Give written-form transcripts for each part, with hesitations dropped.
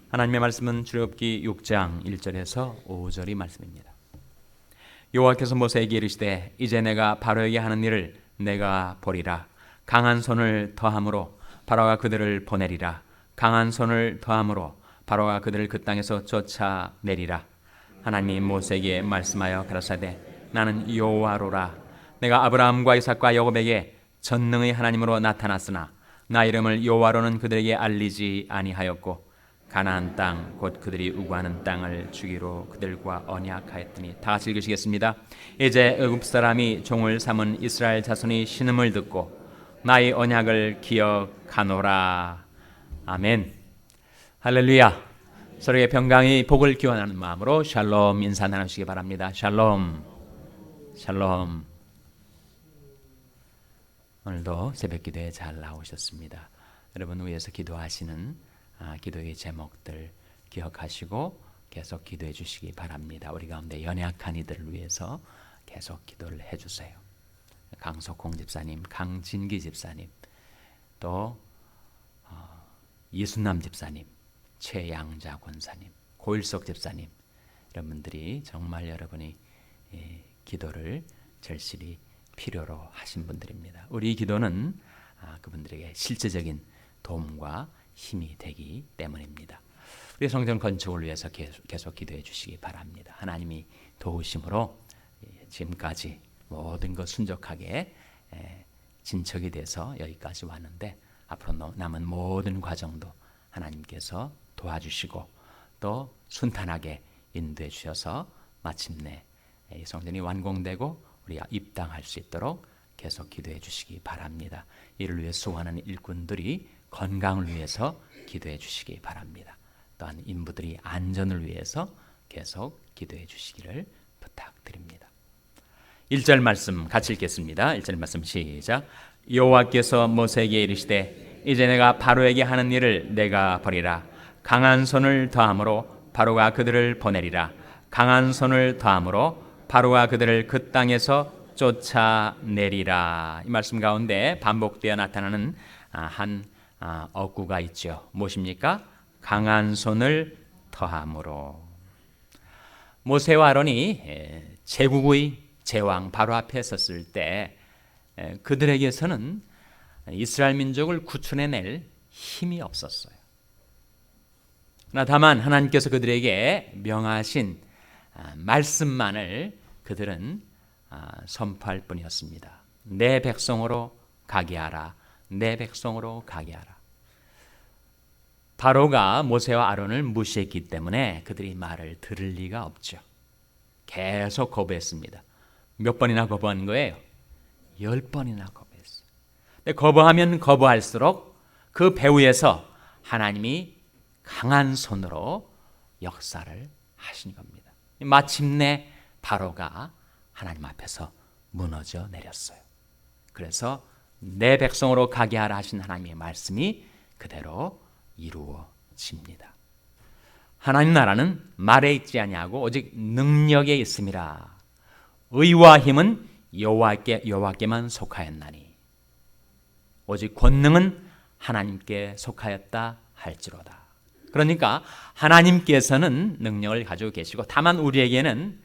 하나님의 말씀은 출애굽기 6장 1절에서 5절의 말씀입니다. 여호와께서 모세에게 이르시되 이제 내가 바로에게 하는 일을 내가 보리라. 강한 손을 더함으로 바로가 그들을 보내리라. 강한 손을 더함으로 바로가 그들을 그 땅에서 쫓아내리라. 하나님이 모세에게 말씀하여 가라사대 나는 여호와로라. 내가 아브라함과 이삭과 야곱에게 전능의 하나님으로 나타났으나 나 이름을 여호와로는 그들에게 알리지 아니하였고 가나안 땅 곧 그들이 우구하는 땅을 주기로 그들과 언약하였더니. 다 같이 읽으시겠습니다. 이제 애굽 사람이 종을 삼은 이스라엘 자손이 신음을 듣고 나의 언약을 기억하노라. 아멘. 할렐루야. 서로의 평강의 복을 기원하는 마음으로 샬롬 인사 나누시기 바랍니다. 샬롬. 샬롬. 오늘도 새벽 기도에 잘 나오셨습니다. 여러분 위해서 기도하시는 기도의 제목들 기억하시고 계속 기도해 주시기 바랍니다. 우리 가운데 연약한 이들을 위해서 계속 기도를 해주세요. 강석홍 집사님, 강진기 집사님, 또 이순남 집사님, 최양자 권사님, 고일석 집사님, 이런 분들이 정말 여러분이 기도를 절실히 필요로 하신 분들입니다. 우리 기도는 그분들에게 실제적인 도움과 힘이 되기 때문입니다. 우리 성전 건축을 위해서 계속 기도해 주시기 바랍니다. 하나님이 도우심으로 지금까지 모든 것 순적하게 진척이 돼서 여기까지 왔는데 앞으로 남은 모든 과정도 하나님께서 도와주시고 또 순탄하게 인도해 주셔서 마침내 이 성전이 완공되고 우리가 입당할 수 있도록 계속 기도해 주시기 바랍니다. 이를 위해 수고하는 일꾼들이 건강을 위해서 기도해 주시기 바랍니다. 또한 인부들이 안전을 위해서 계속 기도해 주시기를 부탁드립니다. 1절 말씀 같이 읽겠습니다. 1절 말씀 시작. 여호와께서 모세에게 이르시되 이제 내가 바로에게 하는 일을 내가 보리라. 강한 손을 더함으로 바로가 그들을 보내리라. 강한 손을 더함으로 바로가 그들을 그 땅에서 쫓아내리라. 이 말씀 가운데 반복되어 나타나는 한 어구가 있죠. 무엇입니까? 강한 손을 더함으로. 모세와 아론이 제국의 제왕 바로 앞에 섰을 때 그들에게서는 이스라엘 민족을 구출해낼 힘이 없었어요. 다만 하나님께서 그들에게 명하신 말씀만을 그들은 선포할 뿐이었습니다. 내 백성으로 가게 하라. 내 백성으로 가게 하라. 바로가 모세와 아론을 무시했기 때문에 그들이 말을 들을 리가 없죠. 계속 거부했습니다. 몇 번이나 거부한 거예요? 10번이나 거부했어요. 근데 거부하면 거부할수록 그 배후에서 하나님이 강한 손으로 역사를 하신 겁니다. 마침내 바로가 하나님 앞에서 무너져 내렸어요. 그래서 내 백성으로 가게 하라 하신 하나님의 말씀이 그대로 이루어집니다. 하나님 나라는 말에 있지 아니하고 오직 능력에 있음이라. 의와 힘은 여호와께만 속하였나니 오직 권능은 하나님께 속하였다 할지로다. 그러니까 하나님께서는 능력을 가지고 계시고 다만 우리에게는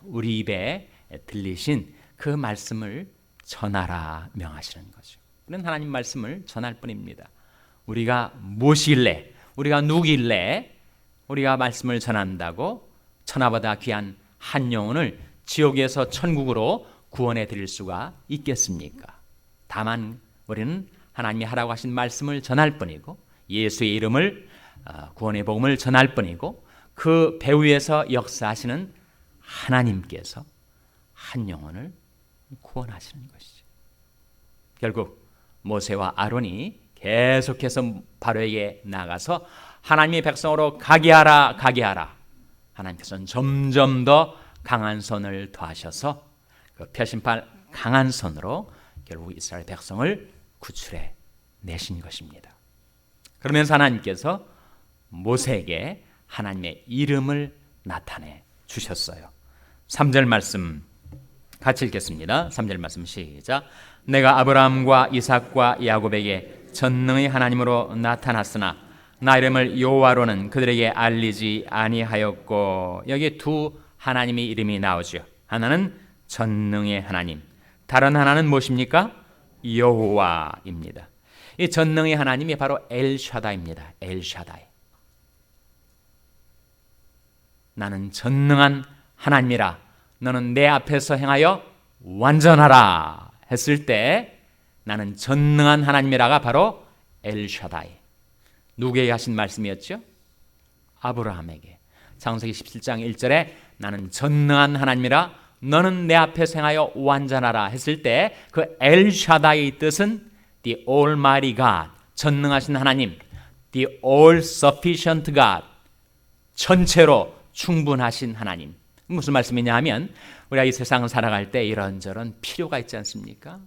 우리 입에 들리신 그 말씀을 전하라 명하시는 거죠. 그런 하나님 말씀을 전할 뿐입니다. 우리가 무엇이길래, 우리가 누구길래 우리가 말씀을 전한다고 천하보다 귀한 한 영혼을 지옥에서 천국으로 구원해 드릴 수가 있겠습니까? 다만 우리는 하나님이 하라고 하신 말씀을 전할 뿐이고 예수의 이름을 구원의 복음을 전할 뿐이고 그 배후에서 역사하시는 하나님께서 한 영혼을 구원하시는 것이죠. 결국 모세와 아론이 계속해서 바로에게 나가서 하나님의 백성으로 가게 하라 가게 하라. 하나님께서는 점점 더 강한 손을 더하셔서 그 표심팔 강한 손으로 결국 이스라엘 백성을 구출해 내신 것입니다. 그러면서 하나님께서 모세에게 하나님의 이름을 나타내 주셨어요. 3절 말씀 같이 읽겠습니다. 3절 말씀 시작. 내가 아브라함과 이삭과 야곱에게 전능의 하나님으로 나타났으나 나 이름을 여호와로는 그들에게 알리지 아니하였고. 여기 두 하나님의 이름이 나오죠. 하나는 전능의 하나님, 다른 하나는 무엇입니까? 여호와입니다. 이 전능의 하나님이 바로 엘샤다입니다. 엘샤다이. 나는 전능한 하나님이라 너는 내 앞에서 행하여 완전하라 했을 때 나는 전능한 하나님이라가 바로 엘샤다이. 누구에게 하신 말씀이었죠? 아브라함에게. 창세기 17장 1절에 나는 전능한 하나님이라 너는 내 앞에서 행하여 완전하라 했을 때 그 엘샤다이의 뜻은 The Almighty God, 전능하신 하나님, The All Sufficient God, 전체로 충분하신 하나님. 무슨 말씀이냐 하면 우리가 이 세상을 살아갈 때 이런저런 필요가 있지 않습니까?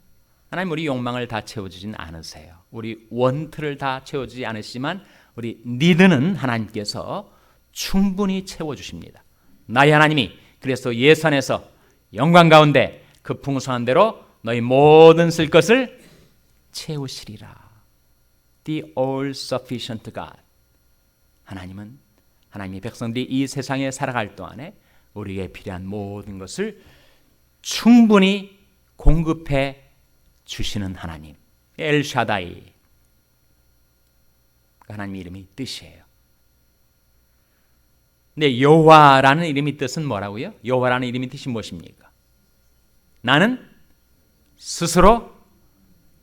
하나님 우리 욕망을 다 채워주진 않으세요. 우리 원트를 다 채워주지 않으시지만 우리 니드는 하나님께서 충분히 채워주십니다. 나의 하나님이 그래서 예산에서 영광 가운데 그 풍성한 대로 너희 모든 쓸 것을 채우시리라. The all sufficient God. 하나님은 하나님의 백성들이 이 세상에 살아갈 동안에 우리에게 필요한 모든 것을 충분히 공급해 주시는 하나님. 엘샤다이. 하나님의 이름이 뜻이에요. 근데 여호와라는 이름의 뜻은 뭐라고요? 여호와라는 이름의 뜻이 무엇입니까? 나는 스스로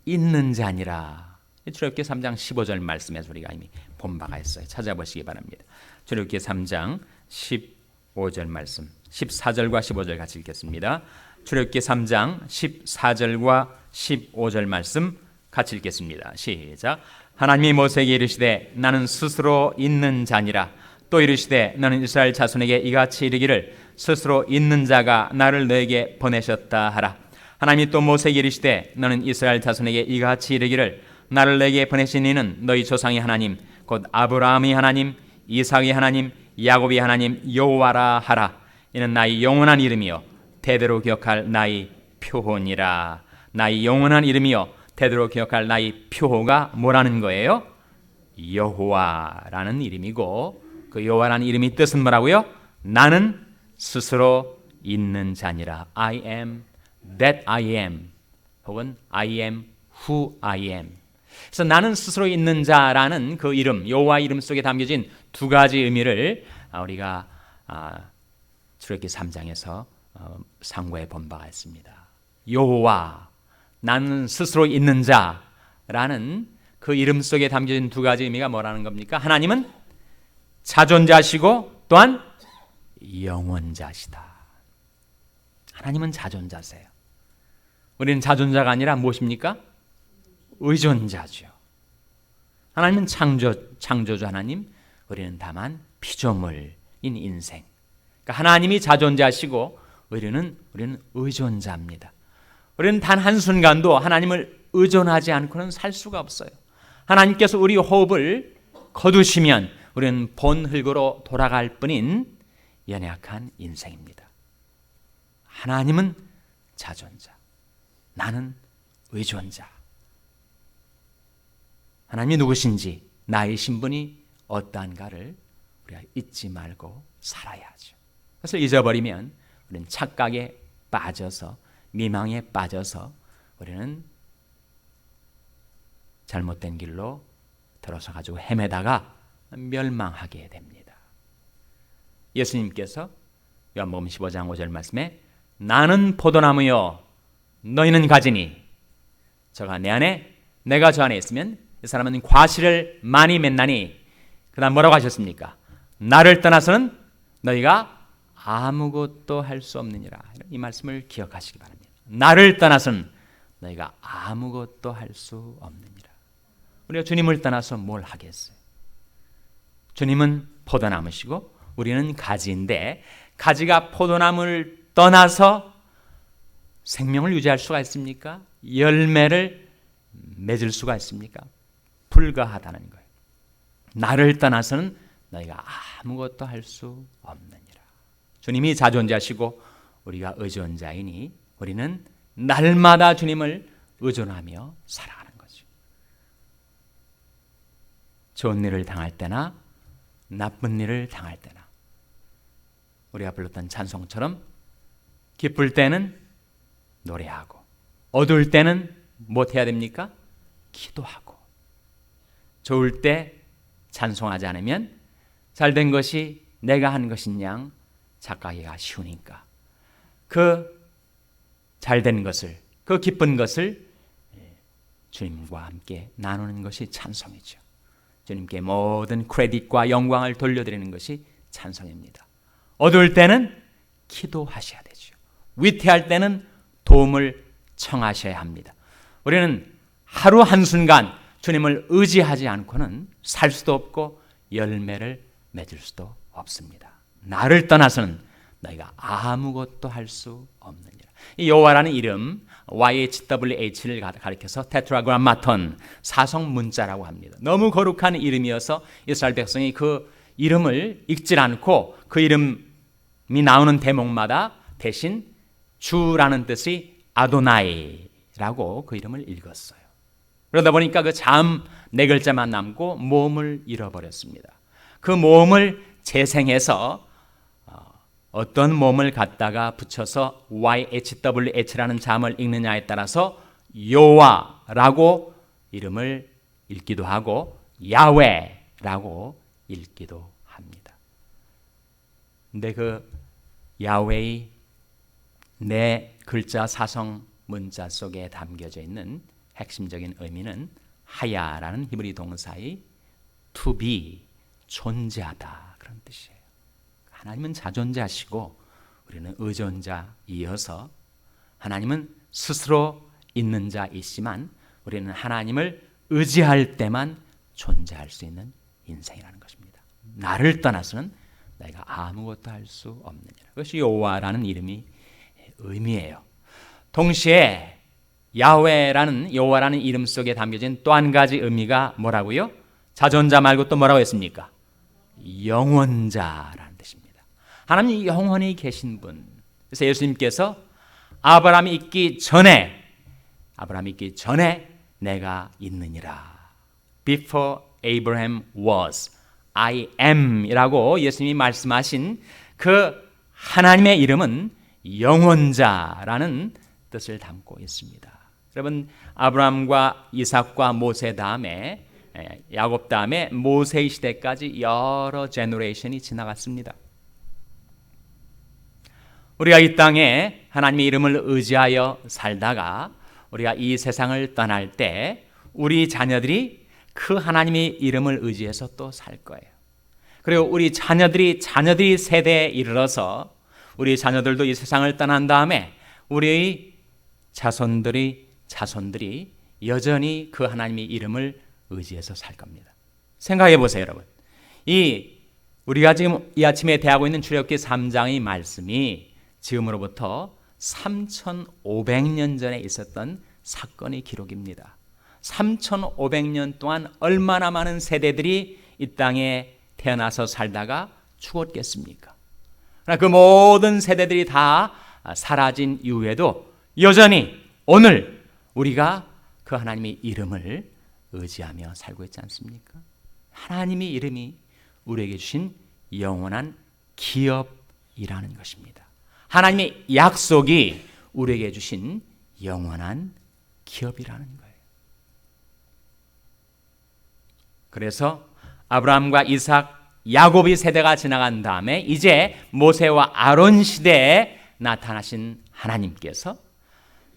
있는 자니라. 출애굽기 3장 15절 말씀에서 우리가 이미 본 바가 있어요. 찾아보시기 바랍니다. 출애굽기 3장 15절 말씀, 14절과 15절 같이 읽겠습니다. 출애굽기 3장 14절과 15절 말씀 같이 읽겠습니다. 시작. 하나님이 모세에게 이르시되 나는 스스로 있는 자니라. 또 이르시되 너는 이스라엘 자손에게 이같이 이르기를 스스로 있는 자가 나를 너에게 보내셨다 하라. 하나님이 또 모세에게 이르시되 너는 이스라엘 자손에게 이같이 이르기를 나를 너에게 보내신 이는 너희 조상의 하나님 곧 아브라함의 하나님 이삭의 하나님 야곱의 하나님 여호와라 하라. 이는 나의 영원한 이름이요 대대로 기억할 나의 표호니라. 나의 영원한 이름이요 대대로 기억할 나의 표호가 뭐라는 거예요? 여호와라는 이름이고 그 여호와라는 이름의 뜻은 뭐라고요? 나는 스스로 있는 자니라. I am that I am 혹은 I am who I am. 그래서 나는 스스로 있는 자라는 그 이름, 여호와 이름 속에 담겨진 두 가지 의미를 우리가 출애굽기 3장에서 상고해 본 바가 있습니다. 여호와, 나는 스스로 있는 자라는 그 이름 속에 담겨진 두 가지 의미가 뭐라는 겁니까? 하나님은 자존자시고 또한 영원자시다. 하나님은 자존자세요. 우리는 자존자가 아니라 무엇입니까? 의존자죠. 하나님은 창조주 하나님, 우리는 다만 피조물인 인생. 그러니까 하나님이 자존자시고 우리는 의존자입니다. 우리는 단 한순간도 하나님을 의존하지 않고는 살 수가 없어요. 하나님께서 우리 호흡을 거두시면 우리는 본 흙으로 돌아갈 뿐인 연약한 인생입니다. 하나님은 자존자, 나는 의존자. 하나님이 누구신지, 나의 신분이 어떠한가를 우리가 잊지 말고 살아야 하죠. 그것을 잊어버리면 우리는 착각에 빠져서, 미망에 빠져서 우리는 잘못된 길로 들어서 가지고 헤매다가 멸망하게 됩니다. 예수님께서 요한복음 15장 5절 말씀에 나는 포도나무요 너희는 가지니 저가 내 안에 내가 저 안에 있으면 이 사람은 과실을 많이 맺나니 그 다음 뭐라고 하셨습니까? 나를 떠나서는 너희가 아무것도 할 수 없느니라. 이 말씀을 기억하시기 바랍니다. 나를 떠나서는 너희가 아무것도 할 수 없느니라. 우리가 주님을 떠나서 뭘 하겠어요? 주님은 포도나무시고 우리는 가지인데 가지가 포도나무를 떠나서 생명을 유지할 수가 있습니까? 열매를 맺을 수가 있습니까? 불가하다는 거예요. 나를 떠나서는 너희가 아무것도 할 수 없느니라. 주님이 자존자시고 우리가 의존자이니 우리는 날마다 주님을 의존하며 살아가는 거죠. 좋은 일을 당할 때나 나쁜 일을 당할 때나 우리가 불렀던 찬송처럼 기쁠 때는 노래하고 어두울 때는 뭐 해야 됩니까? 기도하고. 좋을 때 찬송하지 않으면 잘된 것이 내가 한 것인 양 착각하기가 쉬우니까 그 잘된 것을, 그 기쁜 것을 주님과 함께 나누는 것이 찬송이죠. 주님께 모든 크레딧과 영광을 돌려드리는 것이 찬송입니다. 어두울 때는 기도하셔야 되죠. 위태할 때는 도움을 청하셔야 합니다. 우리는 하루 한순간 주님을 의지하지 않고는 살 수도 없고 열매를 맺을 수도 없습니다. 나를 떠나서는 너희가 아무것도 할 수 없느니라. 이 여호와라는 이름 YHWH를 가리켜서 테트라그라마톤 사성 문자라고 합니다. 너무 거룩한 이름이어서 이스라엘 백성이 그 이름을 읽질 않고 그 이름이 나오는 대목마다 대신 주라는 뜻이 아도나이라고 그 이름을 읽었어요. 그러다 보니까 그 참 네 글자만 남고 모음을 잃어버렸습니다. 그 모음을 재생해서 어떤 모음을 갖다가 붙여서 YHWH라는 자음을 읽느냐에 따라서 여호와라고 이름을 읽기도 하고 야훼라고 읽기도 합니다. 근데 그 야훼의 네 글자 사성 문자 속에 담겨져 있는 핵심적인 의미는 하야라는 히브리 동사의 to be, 존재하다 그런 뜻이에요. 하나님은 자존자시고 우리는 의존자이어서 하나님은 스스로 있는 자이지만 우리는 하나님을 의지할 때만 존재할 수 있는 인생이라는 것입니다. 나를 떠나서는 내가 아무것도 할 수 없느니라. 그것이 여호와라는 이름이 의미예요. 동시에 야훼라는 여호와라는 이름 속에 담겨진 또 한 가지 의미가 뭐라고요? 자존자 말고 또 뭐라고 했습니까? 영원자라는 뜻입니다. 하나님이 영원히 계신 분. 그래서 예수님께서 아브라함이 있기 전에 내가 있느니라. Before Abraham was, I am 이라고 예수님이 말씀하신 그 하나님의 이름은 영원자라는 뜻을 담고 있습니다. 여러분, 아브라함과 이삭과 모세 다음에 야곱 다음에 모세의 시대까지 여러 제너레이션이 지나갔습니다. 우리가 이 땅에 하나님의 이름을 의지하여 살다가 우리가 이 세상을 떠날 때 우리 자녀들이 그 하나님의 이름을 의지해서 또 살 거예요. 그리고 우리 자녀들이 세대에 이르러서 우리 자녀들도 이 세상을 떠난 다음에 우리의 자손들이 여전히 그 하나님의 이름을 의지해서 살 겁니다. 생각해 보세요, 여러분. 우리가 지금 이 아침에 대하고 있는 출애굽기 3장의 말씀이 지금으로부터 3,500년 전에 있었던 사건의 기록입니다. 3,500년 동안 얼마나 많은 세대들이 이 땅에 태어나서 살다가 죽었겠습니까? 그러나 그 모든 세대들이 다 사라진 이후에도 여전히 오늘 우리가 그 하나님의 이름을 의지하며 살고 있지 않습니까? 하나님의 이름이 우리에게 주신 영원한 기업이라는 것입니다. 하나님의 약속이 우리에게 주신 영원한 기업이라는 거예요. 그래서 아브라함과 이삭, 야곱의 세대가 지나간 다음에 이제 모세와 아론 시대에 나타나신 하나님께서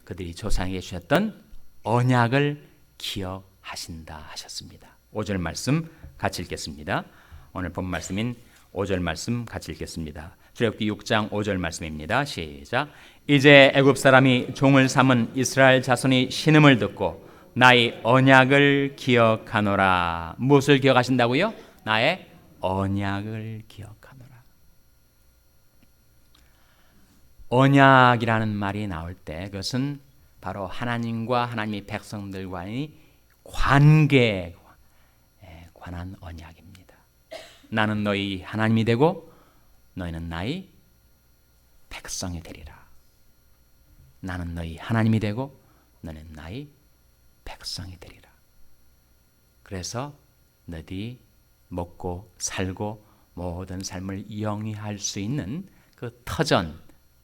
그들이 조상에게 주셨던 언약을 기억하신다 하셨습니다. 5절 말씀 같이 읽겠습니다. 오늘 본 말씀인 5절 말씀 같이 읽겠습니다. 출애굽기 6장 5절 말씀입니다. 시작. 이제 애굽 사람이 종을 삼은 이스라엘 자손이 신음을 듣고 나의 언약을 기억하노라. 무엇을 기억하신다고요? 나의 언약을 기억하노라. 언약이라는 말이 나올 때 그것은 바로 하나님과 하나님의 백성들과의 관계에 관한 언약입니다. 나는 너희 하나님이 되고 너희는 나의 백성이 되리라. 나는 너희 하나님이 되고 너는 나의 백성이 되리라. 그래서 너희 먹고 살고 모든 삶을 영위할 수 있는 그 터전,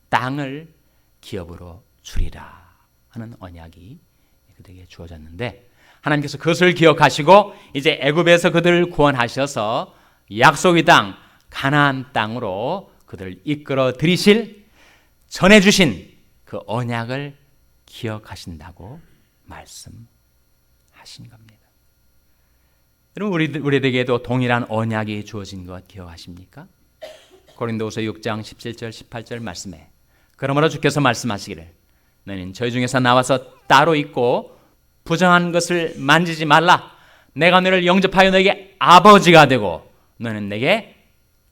땅을 기업으로 주리라 하는 언약이 그들에게 주어졌는데, 하나님께서 그것을 기억하시고 이제 애굽에서 그들을 구원하셔서 약속의 땅 가나안 땅으로 그들을 이끌어 들이실 전해주신 그 언약을 기억하신다고 말씀하신 겁니다. 여러분, 우리에게도 동일한 언약이 주어진 것 기억하십니까? 고린도후서 6장 17절 18절 말씀에 그러므로 주께서 말씀하시기를 너희는 저희 중에서 나와서 따로 있고 부정한 것을 만지지 말라. 내가 너를 영접하여 너에게 아버지가 되고 너는 내게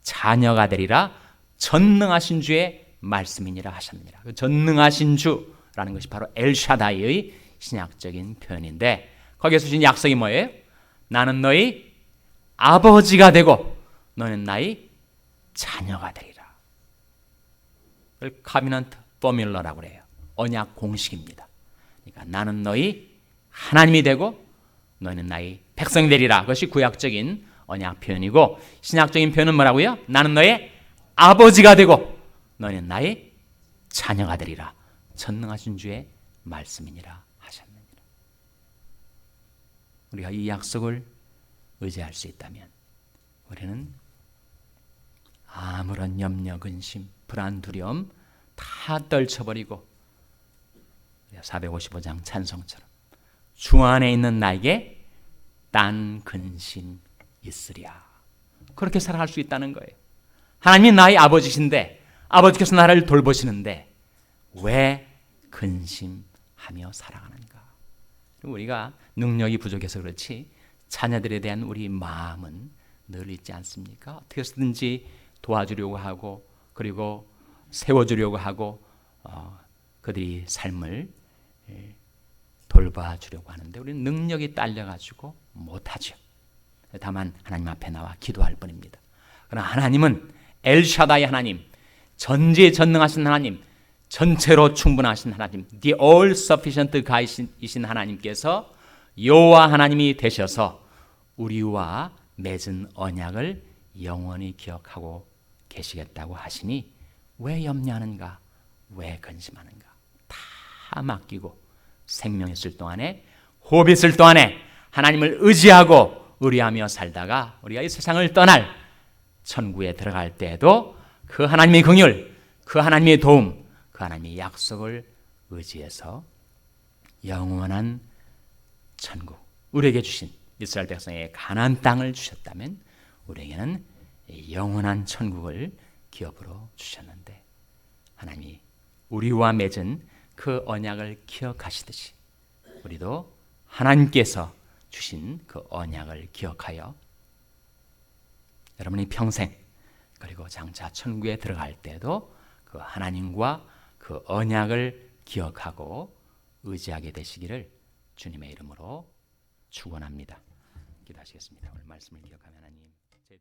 자녀가 되리라. 전능하신 주의 말씀이니라 하셨느니라. 그 전능하신 주라는 것이 바로 엘샤다이의 신약적인 표현인데, 거기에서 주신 약속이 뭐예요? 나는 너희 아버지가 되고 너는 나의 자녀가 되리라. 그걸 카비넌트 포뮬러라고 그래요. 언약 공식입니다. 그러니까 나는 너희 하나님이 되고 너는 나의 백성이 되리라. 그것이 구약적인 언약 표현이고, 신약적인 표현은 뭐라고요? 나는 너의 아버지가 되고 너는 나의 자녀가 되리라. 전능하신 주의 말씀이니라 하셨느니라. 우리가 이 약속을 의지할 수 있다면 우리는 아무런 염려, 근심, 불안, 두려움 다 떨쳐버리고 455장 찬송처럼 주 안에 있는 나에게 딴 근심 있으랴. 그렇게 살아갈 수 있다는 거예요. 하나님이 나의 아버지신데, 아버지께서 나를 돌보시는데 왜 근심하며 살아가는가? 우리가 능력이 부족해서 그렇지 자녀들에 대한 우리 마음은 늘 있지 않습니까? 어떻게 해서든지 도와주려고 하고 그리고 세워주려고 하고 그들이 삶을 돌봐주려고 하는데 우리는 능력이 딸려가지고 못하죠. 다만 하나님 앞에 나와 기도할 뿐입니다. 그러나 하나님은 엘샤다이 하나님, 전지전능하신 하나님, 전체로 충분하신 하나님, The All Sufficient God이신 하나님께서 여호와 하나님이 되셔서 우리와 맺은 언약을 영원히 기억하고 계시겠다고 하시니 왜 염려하는가? 왜 근심하는가? 다 맡기고 생명 있을 동안에, 호흡 있을 동안에 하나님을 의지하고 의뢰하며 살다가 우리가 이 세상을 떠날 천국에 들어갈 때에도 그 하나님의 긍휼, 그 하나님의 도움, 그 하나님의 약속을 의지해서 영원한 천국, 우리에게 주신 이스라엘 백성에게 가나안 땅을 주셨다면 우리에게는 영원한 천국을 기업으로 주셨는데, 하나님이 우리와 맺은 그 언약을 기억하시듯이 우리도 하나님께서 주신 그 언약을 기억하여 여러분이 평생 그리고 장차 천국에 들어갈 때도 그 하나님과 그 언약을 기억하고 의지하게 되시기를 주님의 이름으로 축원합니다. 기도하시겠습니다. 오늘 말씀을 기억하며 하나님, 저희들이